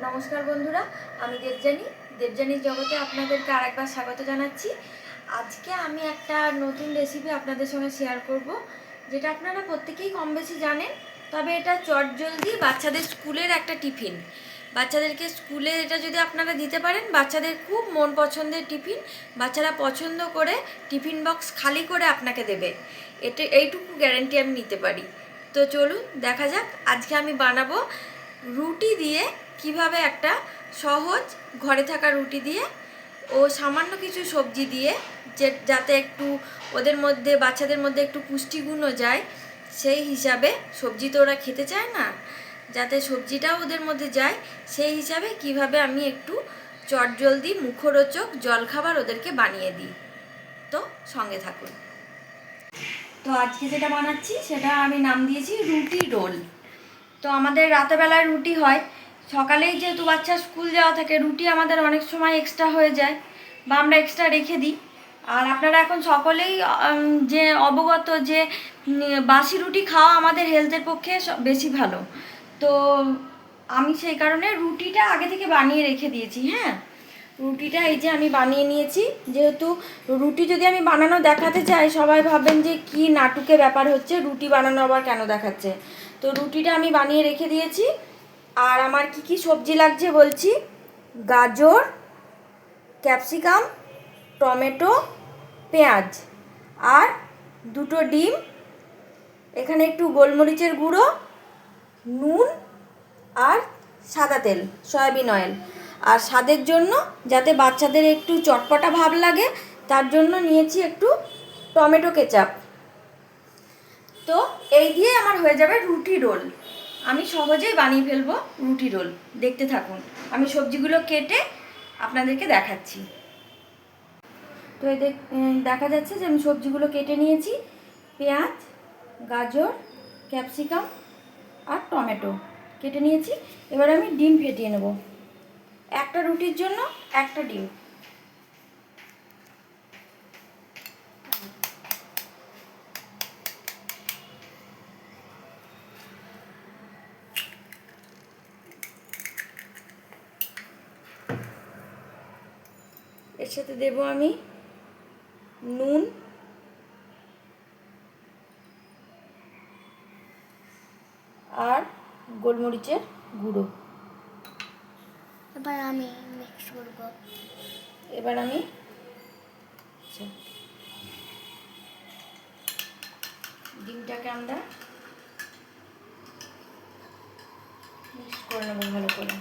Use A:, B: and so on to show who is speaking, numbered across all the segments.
A: নমস্কার বন্ধুরা, আমি দেবযানীর জগতে আপনাদেরকে আরেকবার স্বাগত জানাচ্ছি। আজকে আমি একটা নতুন রেসিপি আপনাদের সঙ্গে শেয়ার করব, যেটা আপনারা প্রত্যেকেই কম বেশি জানেন। তবে এটা চটজলদি বাচ্চাদের স্কুলের একটা টিফিন। বাচ্চাদেরকে স্কুলে এটা যদি আপনারা দিতে পারেন, বাচ্চাদের খুব মন পছন্দের টিফিন। বাচ্চারা পছন্দ করে টিফিন বক্স খালি করে আপনাকে দেবে, এইটুকু গ্যারেন্টি আমি নিতে পারি। তো চলুন দেখা যাক। আজকে আমি বানাবো রুটি দিয়ে, কিভাবে একটা সহজ ঘরে থাকা রুটি দিয়ে ও সামান্য কিছু সবজি দিয়ে, যাতে একটু ওদের মধ্যে, বাচ্চাদের মধ্যে একটু পুষ্টিগুণও যায়, সেই হিসাবে, সবজি তো ওরা খেতে চায় না, যাতে সবজিটাও ওদের মধ্যে যায় সেই হিসাবে কিভাবে আমি একটু চটজলদি মুখরোচক জলখাবার ওদেরকে বানিয়ে দিই। তো সঙ্গে থাকুন। তো আজকে যেটা বানাচ্ছি সেটা আমি নাম দিয়েছি রুটি রোল। তো আমাদের রাতেবেলায় রুটি হয়, সকালেই যেহেতু বাচ্চার স্কুল যাওয়া থাকে, রুটি আমাদের অনেক সময় এক্সট্রা হয়ে যায় বা আমরা এক্সট্রা রেখে দিই। আর আপনারা এখন সকলেই যে অবগত যে বাসি রুটি খাওয়া আমাদের হেলথের পক্ষে বেশি ভালো। তো আমি সেই কারণে রুটিটা আগে থেকে বানিয়ে রেখে দিয়েছি। হ্যাঁ, রুটিটা এই যে আমি বানিয়ে নিয়েছি। যেহেতু রুটি যদি আমি বানানো দেখাতে চাই, সবাই ভাবেন যে কি নাটুকে ব্যাপার হচ্ছে, রুটি বানানো আবার কেন দেখাচ্ছে। তো রুটিটা আমি বানিয়ে রেখে দিয়েছি। আর আমার কি কি সবজি লাগছে বলছি: গাজর, ক্যাপসিকাম, টমেটো, পেঁয়াজ, আর দুটো ডিম, এখানে একটু গোলমরিচের গুঁড়ো, নুন, আর সাদা তেল, সয়াবিন অয়েল। আর স্বাদের জন্য, যাতে বাচ্চাদের একটু চটপটা ভাব লাগে, তার জন্য নিয়েছি একটু টমেটো কেচাপ। তো এই দিয়ে আমার হয়ে যাবে রুটি রোল। আমি সহজেই বানিয়ে ফেলবো রুটি রোল। দেখতে থাকুন, আমি সবজিগুলো কেটে আপনাদেরকে দেখাচ্ছি। তো এই দেখা যাচ্ছে যে আমি সবজিগুলো কেটে নিয়েছি। পেঁয়াজ, গাজর, ক্যাপসিকাম আর টমেটো কেটে নিয়েছি। এবার আমি ডিম ফেটিয়ে নেব। একটা রুটির জন্য একটা ডিম। এর সাথে দেব আমি নুন, আর গোলমরিচের গুঁড়ো।
B: এবার আমি মিক্স করব।
A: এবার আমি ডিমটাকে আমরা মিক্স করে নেবো ভালো করে।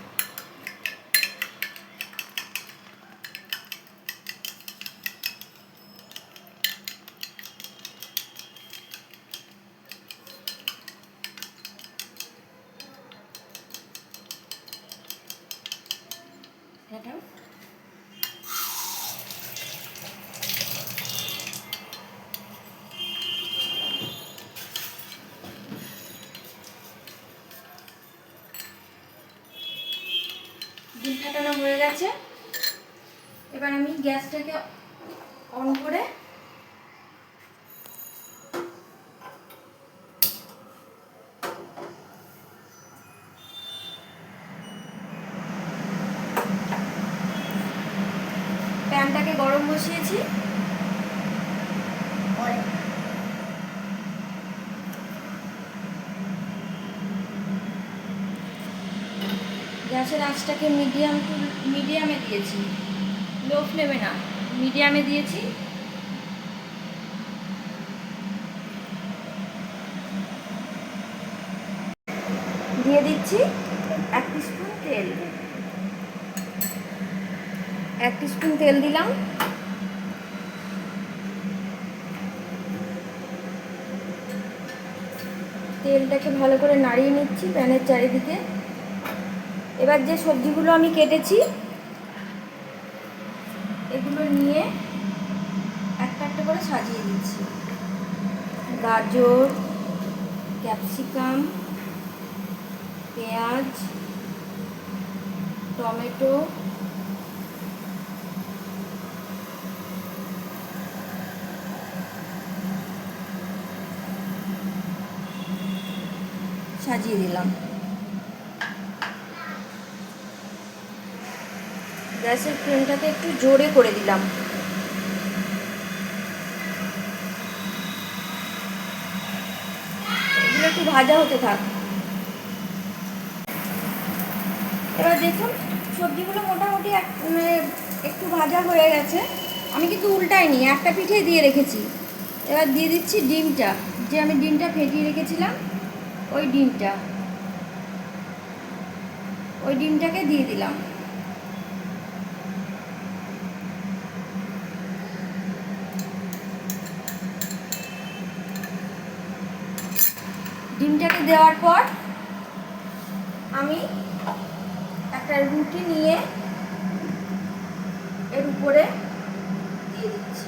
A: এটাও ডিম ফাটানো হয়ে গেছে। এবার আমি গ্যাসটাকে অন করে প্যানটাকে গরম বসিয়েছি। গ্যাসের আঁচটাকে মিডিয়ামে দিয়েছি, লো ফ্লেমে না, মিডিয়ামে দিয়েছি। দিয়ে দিচ্ছি 1 টিস্পুন তেল। 1 টিস্পুন তেল দিলাম। তেলটাকে ভালো করে নাড়িয়ে নিচ্ছি প্যানের চারিদিকে। এবার যে সবজিগুলো আমি কেটেছি, এগুলো নিয়ে একটা একটা করে সাজিয়ে দিচ্ছি। গাজর, ক্যাপসিকাম, পেঁয়াজ, টমেটো, সাজিয়ে দিলাম। গ্যাসের ফ্লেমটাকে একটু জোরে করে দিলাম। এগুলো একটু ভাজা হতে থাক। এবার দেখুন সবজিগুলো মোটামুটি একটু ভাজা হয়ে গেছে। আমি কিন্তু উল্টাইনি, একটা পিঠে দিয়ে রেখেছি। এবার দিয়ে দিচ্ছি ডিমটা, যে আমি ডিমটা ফেটিয়ে রেখেছিলাম ওই ডিমটাকে দিয়ে দিলাম। ডিমটাকে দেওয়ার পর আমি একটা রুটি নিয়ে এর উপরে দিয়ে দিচ্ছি।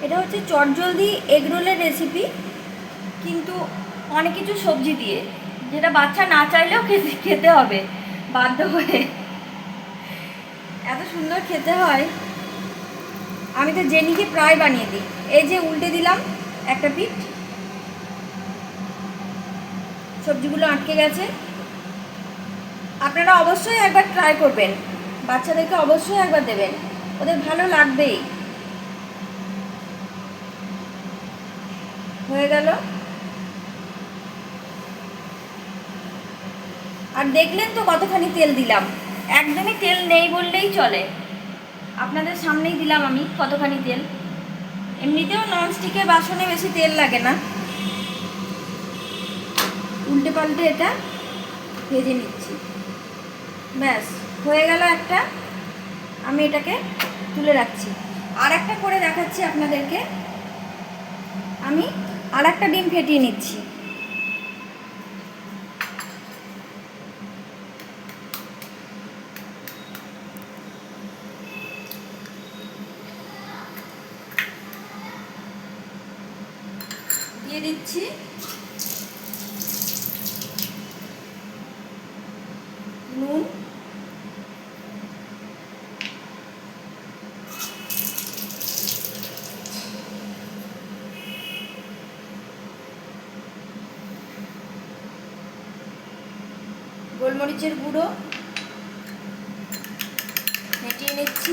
A: এটা হচ্ছে চটজলদি এগরোলের রেসিপি, কিন্তু অনেক কিছু সবজি দিয়ে, যেটা বাচ্চা না চাইলেও খেতে হবে বাধ্য হয়ে। এত সুন্দর খেতে হয়। আমি তো জেনিকে প্রায় বানিয়ে দিই। এই যে উল্টে দিলাম একটা পিঠ, সবজিগুলো আটকে গেছে। আপনারা অবশ্যই একবার ট্রাই করবেন, বাচ্চাদেরকে অবশ্যই একবার দেবেন, ওদের ভালো লাগবেই। হয়ে গেল। আর দেখলেন তো কতখানি তেল দিলাম, একদমই তেল নেই বললেই চলে। আপনাদের সামনেই দিলাম আমি কতখানি তেল। এমনিতেও ননস্টিকের বাসনে বেশি তেল লাগে না। উল্টে পাল্টে এটা ভেজে নিচ্ছি। ব্যাস হয়ে গেল একটা। আমি এটাকে তুলে রাখছি। আর একটা করে দেখাচ্ছি আপনাদেরকে। আমি আর একটা ডিম ফেটিয়ে নিচ্ছি। দিয়ে দিচ্ছি নুন, গোলমরিচের গুঁড়ো ফেটিয়ে নিচ্ছি।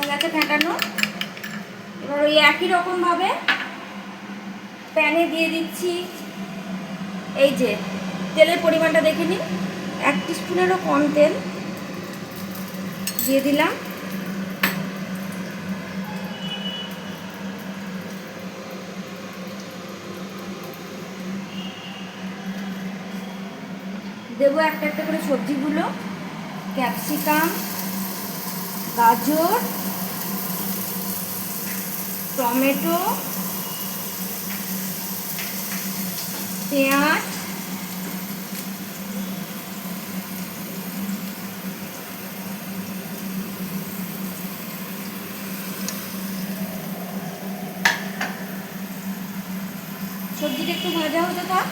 A: গেছে ফেটানো। এবার ওই একই রকমভাবে প্যানে দিয়ে দিচ্ছি। এই যে তেলের পরিমাণটা দেখে নিন, 1 টিস্পুনেরও কম তেল দিয়ে দিলাম। দেবো একটা একটা করে সবজিগুলো, ক্যাপসিকাম, গাজর, টমেটো, পেঁয়াজ, সবজিটা একটু ভাজা হতে থাক।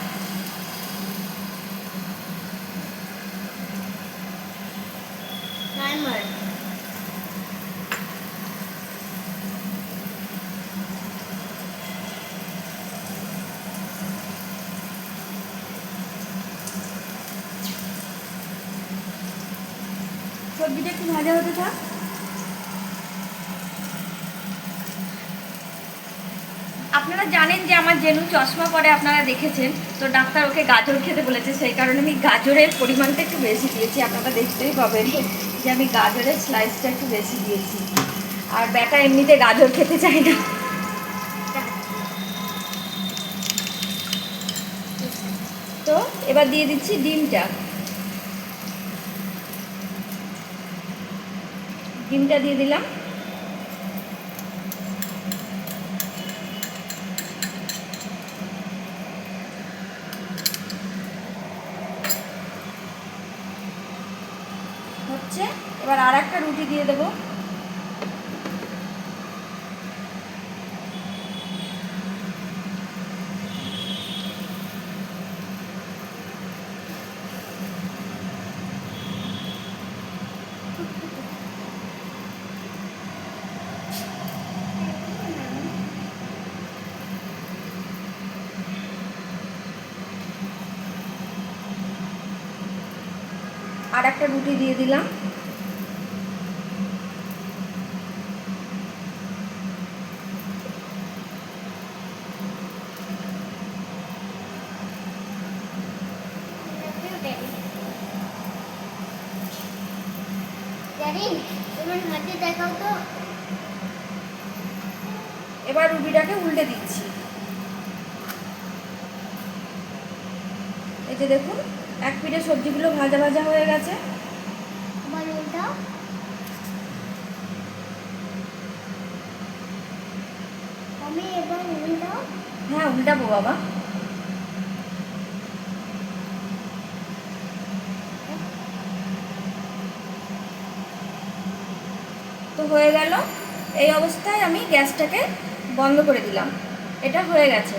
A: সবজিটা একটু ভাজা হতে থাক। আপনারা জানেন যে আমার জেনু চশমা পরে, আপনারা দেখেছেন তো, ডাক্তার ওকে গাজর খেতে বলেছে, সেই কারণে আমি গাজরের পরিমাণটা একটু বেশি দিয়েছি। আপনারা দেখতেই পাবেন যে আমি গাজরের স্লাইসটা একটু বেশি দিয়েছি। আর বেটা এমনিতে গাজর খেতে চায় না। তো এবার দিয়ে দিচ্ছি ডিমটা। ডিমটা দিয়ে দিলাম। হচ্ছে, এবার আর একটা রুটি দিয়ে দেবো। আর একটা রুটি দিয়ে দিলাম। এবার রুটিটাকে উল্টে দিচ্ছি। এই যে দেখুন, এক পিঠে সবজিগুলো ভাজা ভাজা হয়ে গেছে।
B: আবার উল্টাও। আমি এবার উল্টাও।
A: হ্যাঁ, উল্টাবো বাবা। তো হয়ে গেল। এই অবস্থায় আমি গ্যাসটাকে বন্ধ করে দিলাম। এটা হয়ে গেছে।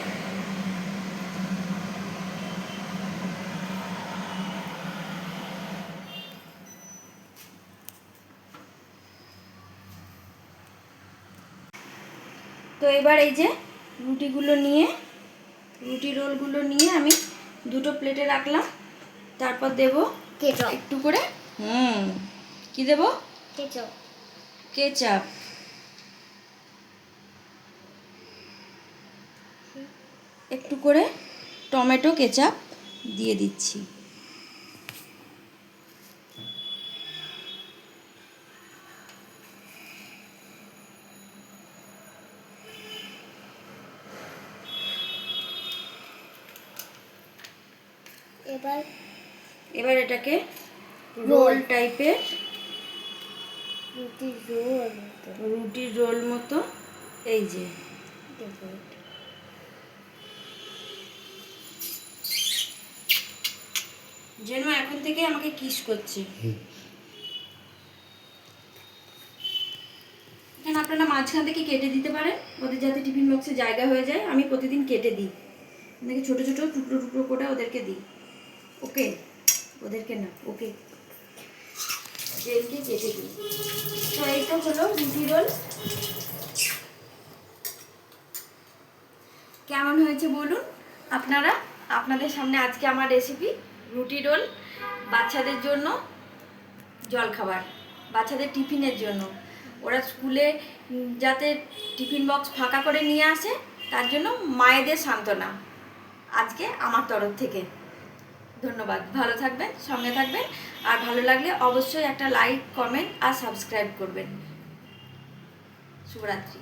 A: তো এবার এই যে রুটি রোলগুলো নিয়ে আমি দুটো প্লেটে রাখলাম। তারপর দেব
B: কেচাপ।
A: একটু করে কি দেব?
B: কেচাপ।
A: কেচাপ। একটু করে টমেটো কেচাপ দিয়ে দিচ্ছি। এবার এটাকে রোল টাইপের, রুটির রোল মতো এই যে যেন এখন থেকে আমাকে কিস করছে। এখানে আপনারা মাঝখান থেকে কেটে দিতে পারেন, ওদের যাতে টিফিন বক্সে জায়গা হয়ে যায়। আমি প্রতিদিন কেটে দিই, ওদেরকে ছোটো ছোটো টুকরো টুকরো করে ওদেরকে দিই। ওকে, ওদেরকে না, ওকে জেলকে কেটে দিই। তো এই তো হলো রুটি রোল। কেমন হয়েছে বলুন আপনারা। আপনাদের সামনে আজকে আমার রেসিপি রুটি রোল, বাচ্চাদের জন্য জলখাবার, বাচ্চাদের টিফিনের জন্য। ওরা স্কুলে যাতে টিফিন বক্স ফাঁকা করে নিয়ে আসে, তার জন্য মায়েদের সান্ত্বনা আজকে আমার তরফ থেকে। ধন্যবাদ। ভালো থাকবেন, সঙ্গে থাকবেন, আর ভালো লাগলে অবশ্যই একটা লাইক, কমেন্ট আর সাবস্ক্রাইব করবেন। শুভরাত্রি।